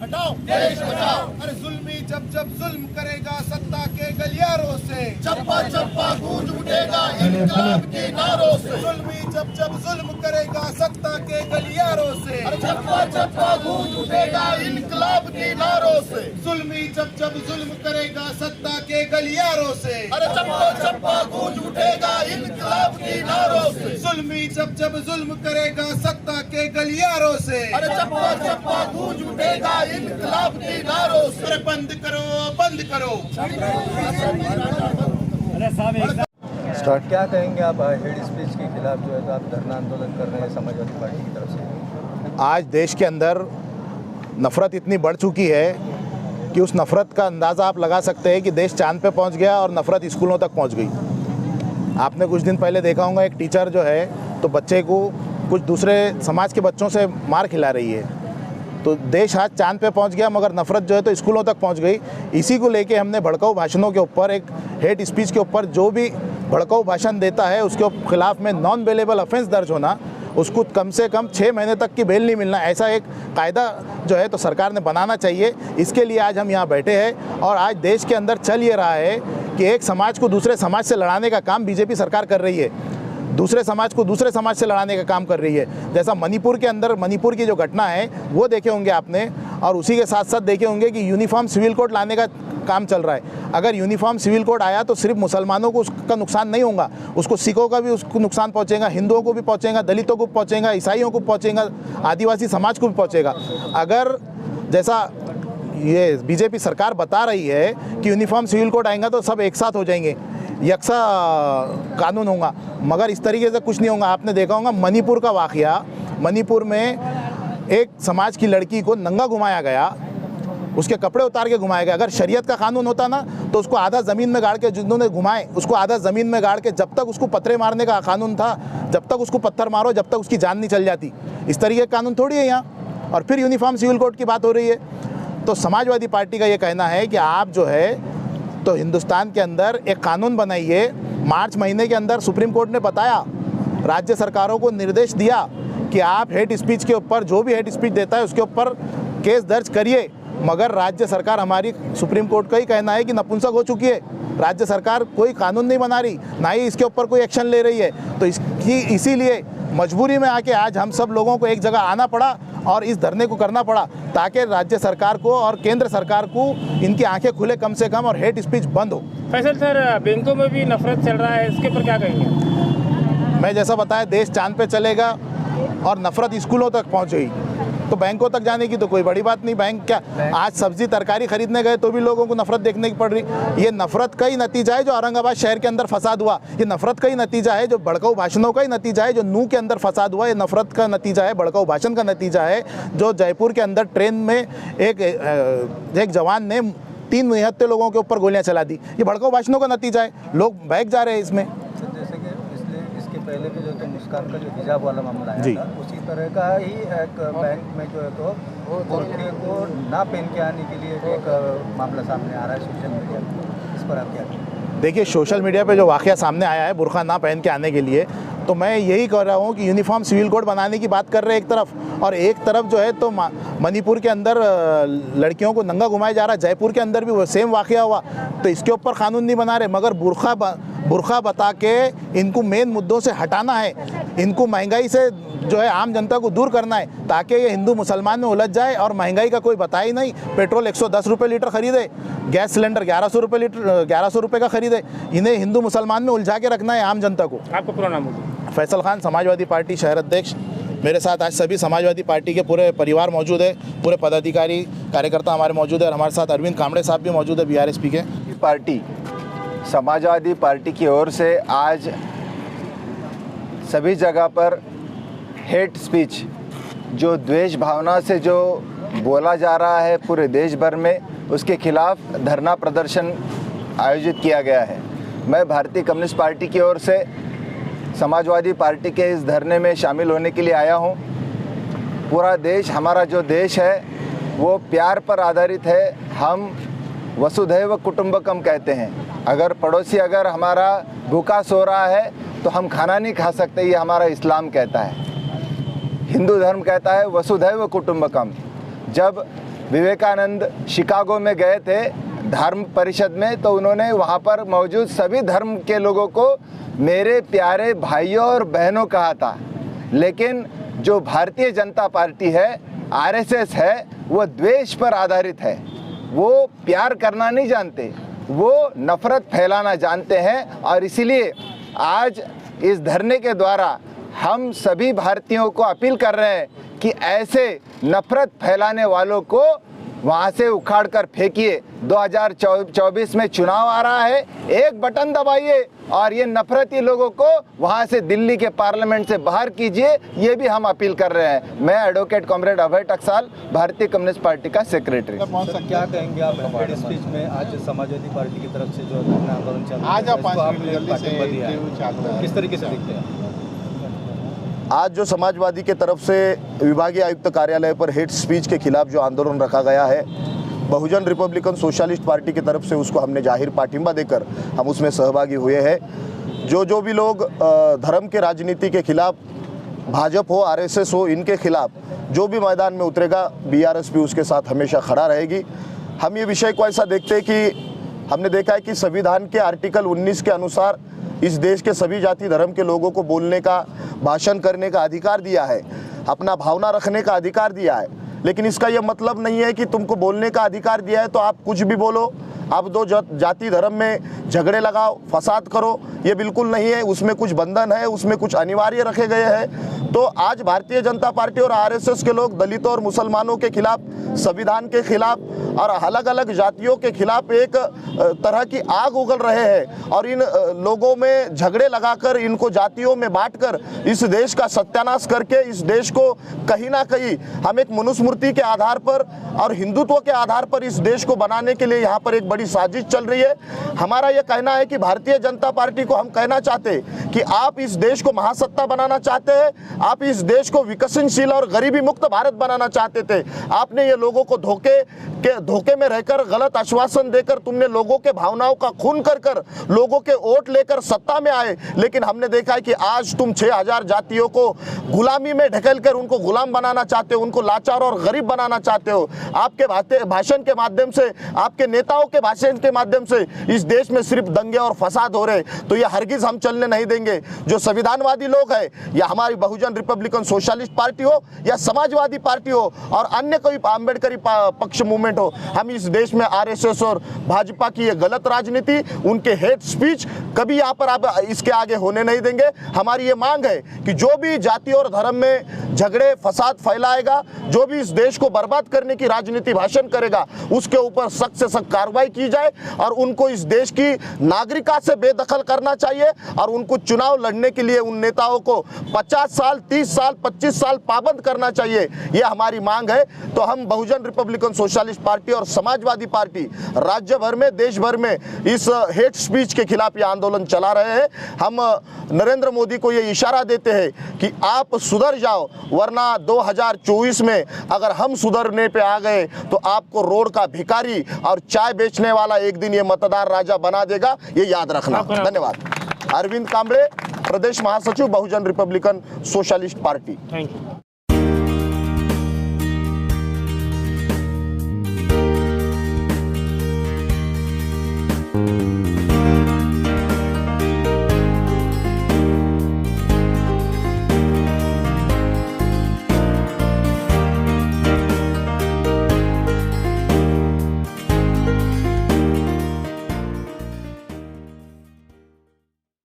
हटाओ, देश बचाओ। अरे जुल्मी जब जुल्म करेगा सत्ता के गलियारों से, चप्पा चप्पा गूंज उठेगा इनकलाब के नारों से। जुल्मी जब जुल्म करेगा सत्ता के गलियारों से, चप्पा चप्पा गूंज उठेगा इनकलाब के नारों से। जुल्मी जब जुल्म करेगा सत्ता के गलियारों से, अरे चप्पा चप्पा गूंज उठेगा इनकलाब के नारों से। जुल्मी जब जुल्म करेगा सत्ता के गलियारों से, अरे चप्पा चप्पा गूंज उठेगा इनकलाब के नारों से। अरे बंद करो, बंद करो। स्टार्ट क्या कहेंगे आप हेड स्पीच के खिलाफ जो है तो आप धरना आंदोलन कर रहे हैं समाजवादी पार्टी की तरफ से? आज देश के अंदर नफ़रत इतनी बढ़ चुकी है कि उस नफ़रत का अंदाज़ा आप लगा सकते हैं कि देश चांद पे पहुंच गया और नफ़रत स्कूलों तक पहुंच गई। आपने कुछ दिन पहले देखा होगा एक टीचर जो है तो बच्चे को कुछ दूसरे समाज के बच्चों से मार खिला रही है। तो देश आज चांद पे पहुंच गया मगर नफ़रत जो है तो स्कूलों तक पहुंच गई। इसी को लेके हमने भड़काऊ भाषणों के ऊपर, एक हेट स्पीच के ऊपर जो भी भड़काऊ भाषण देता है उसके खिलाफ में नॉन बेलेबल ऑफेंस दर्ज होना, उसको कम से कम 6 महीने तक की बेल नहीं मिलना, ऐसा एक कायदा जो है तो सरकार ने बनाना चाहिए। इसके लिए आज हम यहाँ बैठे हैं और आज देश के अंदर चल ये रहा है कि एक समाज को दूसरे समाज से लड़ाने का काम बीजेपी सरकार कर रही है, दूसरे समाज को दूसरे समाज से लड़ाने का काम कर रही है। जैसा मणिपुर के अंदर मणिपुर की जो घटना है वो देखे होंगे आपने, और उसी के साथ साथ देखे होंगे कि यूनिफॉर्म सिविल कोड लाने का काम चल रहा है। अगर यूनिफॉर्म सिविल कोड आया तो सिर्फ मुसलमानों को उसका नुकसान नहीं होगा, उसको सिखों का भी उसको नुकसान पहुंचेगा, हिंदुओं को भी पहुंचेगा, दलितों को पहुंचेगा, ईसाइयों को पहुंचेगा, आदिवासी समाज को भी पहुंचेगा। अगर जैसा ये बीजेपी सरकार बता रही है कि यूनिफॉर्म सिविल कोड आएगा तो सब एक साथ हो जाएंगे, यकसा कानून होगा, मगर इस तरीके से कुछ नहीं होगा। आपने देखा होगा मणिपुर का वाक़या, मणिपुर में एक समाज की लड़की को नंगा घुमाया गया, उसके कपड़े उतार के घुमाया गया। अगर शरीयत का कानून होता ना तो उसको आधा ज़मीन में गाड़ के, जिन्होंने घुमाए उसको आधा ज़मीन में गाड़ के, जब तक उसको पत्थरे मारने का कानून था, जब तक उसको पत्थर मारो जब तक उसकी जान नहीं चल जाती। इस तरीके का कानून थोड़ी है यहाँ। और फिर यूनिफॉर्म सिविल कोड की बात हो रही है। तो समाजवादी पार्टी का ये कहना है कि आप जो है तो हिंदुस्तान के अंदर एक कानून बनाइए। मार्च महीने के अंदर सुप्रीम कोर्ट ने बताया, राज्य सरकारों को निर्देश दिया कि आप हेट स्पीच के ऊपर, जो भी हेट स्पीच देता है उसके ऊपर केस दर्ज करिए, मगर राज्य सरकार, हमारी सुप्रीम कोर्ट का ही कहना है कि नपुंसक हो चुकी है। राज्य सरकार कोई कानून नहीं बना रही, ना ही इसके ऊपर कोई एक्शन ले रही है। तो इसीलिए मजबूरी में आके आज हम सब लोगों को एक जगह आना पड़ा और इस धरने को करना पड़ा ताकि राज्य सरकार को और केंद्र सरकार को इनकी आंखें खुले कम से कम और हेट स्पीच बंद हो। फैसल सर, बैंकों में भी नफरत चल रहा है, इसके ऊपर क्या कहेंगे? मैं जैसा बताया, देश चांद पे चलेगा और नफरत स्कूलों तक पहुंच गई, तो बैंकों तक जाने की तो कोई बड़ी बात नहीं। बैंक क्या, आज सब्जी तरकारी खरीदने गए तो भी लोगों को नफरत देखने की पड़ रही। ये नफरत का ही नतीजा है जो औरंगाबाद शहर के अंदर फसाद हुआ, ये नफरत का ही नतीजा है, जो भड़काऊ भाषणों का ही नतीजा है, जो नूह के अंदर फसाद हुआ, ये नफरत का नतीजा है, भड़काऊ भाषण का नतीजा है। जो जयपुर के अंदर ट्रेन में एक जवान ने 3 निहत्थे लोगों के ऊपर गोलियां चला दी, ये भड़काऊ भाषणों का नतीजा है। लोग बहक जा रहे हैं इसमें। जैसे कि इसके पहले भी जो मुस्कान का जो हिजाब वाला मामला है था, उसी तरह का ही एक बैंक में जो है तो बुर्के को ना पहन के आने के लिए एक मामला सामने आ रहा है सोशल मीडिया पर। इस पर आप क्या कहेंगे? देखिए, सोशल मीडिया पे जो वाक़या सामने आया है बुर्का ना पहन के आने के लिए, तो मैं यही कह रहा हूँ कि यूनिफॉर्म सिविल कोड बनाने की बात कर रहे हैं एक तरफ, और एक तरफ जो है तो मणिपुर के अंदर लड़कियों को नंगा घुमाया जा रहा है। जयपुर के अंदर भी वो सेम वाक़या हुआ, तो इसके ऊपर कानून नहीं बना रहे, मगर बुर्का बता के इनको मेन मुद्दों से हटाना है। इनको महंगाई से जो है आम जनता को दूर करना है ताकि ये हिंदू मुसलमान में उलझ जाए और महंगाई का कोई बता ही नहीं। पेट्रोल 110 रुपये लीटर खरीदे, गैस सिलेंडर 1100 रुपये का खरीदे। इन्हें हिंदू मुसलमान में उलझा के रखना है आम जनता को। आपका पूरा नाम है? फैसल खान, समाजवादी पार्टी शहर अध्यक्ष। मेरे साथ आज सभी समाजवादी पार्टी के पूरे परिवार मौजूद है, पूरे पदाधिकारी कार्यकर्ता हमारे मौजूद है, और हमारे साथ अरविंद कामड़े साहब भी मौजूद है BRSP के। पार्टी समाजवादी पार्टी की ओर से आज सभी जगह पर हेट स्पीच, जो द्वेष भावना से जो बोला जा रहा है पूरे देश भर में, उसके खिलाफ धरना प्रदर्शन आयोजित किया गया है। मैं भारतीय कम्युनिस्ट पार्टी की ओर से समाजवादी पार्टी के इस धरने में शामिल होने के लिए आया हूं। पूरा देश, हमारा जो देश है वो प्यार पर आधारित है। हम वसुधैव कुटुंबकम कहते हैं। अगर पड़ोसी अगर हमारा भूखा सो रहा है तो हम खाना नहीं खा सकते, ये हमारा इस्लाम कहता है। हिंदू धर्म कहता है वसुधैव कुटुंबकम। जब विवेकानंद शिकागो में गए थे धर्म परिषद में, तो उन्होंने वहाँ पर मौजूद सभी धर्म के लोगों को मेरे प्यारे भाइयों और बहनों कहा था। लेकिन जो भारतीय जनता पार्टी है, आरएसएस है, वो द्वेष पर आधारित है। वो प्यार करना नहीं जानते, वो नफरत फैलाना जानते हैं। और इसीलिए आज इस धरने के द्वारा हम सभी भारतीयों को अपील कर रहे हैं कि ऐसे नफरत फैलाने वालों को वहाँ से उखाड़ कर फेंकिए। 2024 में चुनाव आ रहा है, एक बटन दबाइए और ये नफरती लोगों को वहाँ से दिल्ली के पार्लियामेंट से बाहर कीजिए, ये भी हम अपील कर रहे हैं। मैं एडवोकेट कॉमरेड अभय टकसाल, भारतीय कम्युनिस्ट पार्टी का सेक्रेटरी। सर, क्या कहेंगे आप हेड स्पीच में आज समाजवादी पार्टी की तरफ से जो धरना आंदोलन चल रहा है, किस तरीके से देखते हैं? आज जो समाजवादी के तरफ से विभागीय आयुक्त कार्यालय पर हेट स्पीच के खिलाफ जो आंदोलन रखा गया है, बहुजन रिपब्लिकन सोशलिस्ट पार्टी की तरफ से उसको हमने जाहिर पाठिंबा देकर हम उसमें सहभागी हुए हैं। जो भी लोग धर्म के राजनीति के खिलाफ, भाजपा हो, आरएसएस हो, इनके खिलाफ जो भी मैदान में उतरेगा, बीआरएस भी उसके साथ हमेशा खड़ा रहेगी। हम ये विषय को ऐसा देखते हैं कि हमने देखा है कि संविधान के आर्टिकल 19 के अनुसार इस देश के सभी जाति धर्म के लोगों को बोलने का, भाषण करने का अधिकार दिया है, अपना भावना रखने का अधिकार दिया है। लेकिन इसका यह मतलब नहीं है कि तुमको बोलने का अधिकार दिया है तो आप कुछ भी बोलो, आप दो जाति धर्म में झगड़े लगाओ, फसाद करो, ये बिल्कुल नहीं है। उसमें कुछ बंधन है, उसमें कुछ अनिवार्य रखे गए हैं। तो आज भारतीय जनता पार्टी और आरएसएस के लोग दलितों और मुसलमानों के खिलाफ, संविधान के खिलाफ और अलग अलग जातियों के खिलाफ एक तरह की आग उगल रहे हैं और इन लोगों में झगड़े लगाकर, इनको जातियों में बांटकर इस देश का सत्यानाश करके इस देश को कहीं ना कहीं हम एक मनुस्मृति के आधार पर और हिंदुत्व के आधार पर इस देश को बनाने के लिए यहाँ पर एक बड़ी साजिश चल रही है। हमारा यह कहना है कि भारतीय जनता पार्टी को हम कहना चाहते हैं कि आप इस देश को महासत्ता बनाना चाहते हैं, आप इस देश को विकसनशील और गरीबी मुक्त भारत बनाना चाहते थे। आपने ये लोगों को धोखे में रहकर, गलत आश्वासन देकर, तुमने लोगों के भावनाओं का खून कर लोगों के वोट लेकर सत्ता में आए। लेकिन हमने देखा है कि आज तुम 6000 जातियों को गुलामी में ढकेलकर उनको गुलाम बनाना चाहते हो, उनको लाचार और गरीब बनाना चाहते हो। आपके भाषण के माध्यम से, आपके नेताओं के भाषण के माध्यम से इस देश में सिर्फ दंगे और फसाद हो रहे, तो ये हरगिज हम चलने नहीं देंगे। जो संविधानवादी लोग हैं, या हमारी बहुजन रिपब्लिकन सोशलिस्ट पार्टी हो या समाजवादी पार्टी हो और अन्य कोई आम्बेडकरी पक्ष मूवमेंट हो, हम इस देश में आरएसएस और भाजपा की ये गलत राजनीति, उनके हेट स्पीच कभी यहाँ पर आप इसके आगे होने नहीं देंगे। हमारी ये मांग है कि जो भी जाति और धर्म में झगड़े फसाद फैलाएगा, जो भी इस देश को बर्बाद करने की राजनीति भाषण करेगा, उसके ऊपर सख्त से सख्त कार्रवाई की जाए और उनको इस देश की नागरिकता से बेदखल करना चाहिए और उनको चुनाव लड़ने के लिए उन नेताओं को 50 साल, 30 साल, 25 साल पाबंद करना चाहिए। ये हमारी मांग है। तो हम बहुजन रिपब्लिकन सोशलिस्ट पार्टी और समाजवादी पार्टी राज्य भर में, देश भर में इस हेट स्पीच के खिलाफ ये आंदोलन चला रहे हैं। हम नरेंद्र मोदी को ये इशारा देते हैं कि आप सुधर जाओ, वरना 2024 में अगर हम सुधरने पे आ गए तो आपको रोड का भिखारी और चाय बेचने वाला एक दिन ये मतदार राजा बना देगा, ये याद रखना। धन्यवाद। अरविंद कांबळे, प्रदेश महासचिव, Bahujan Republican Socialist Party. Thank you.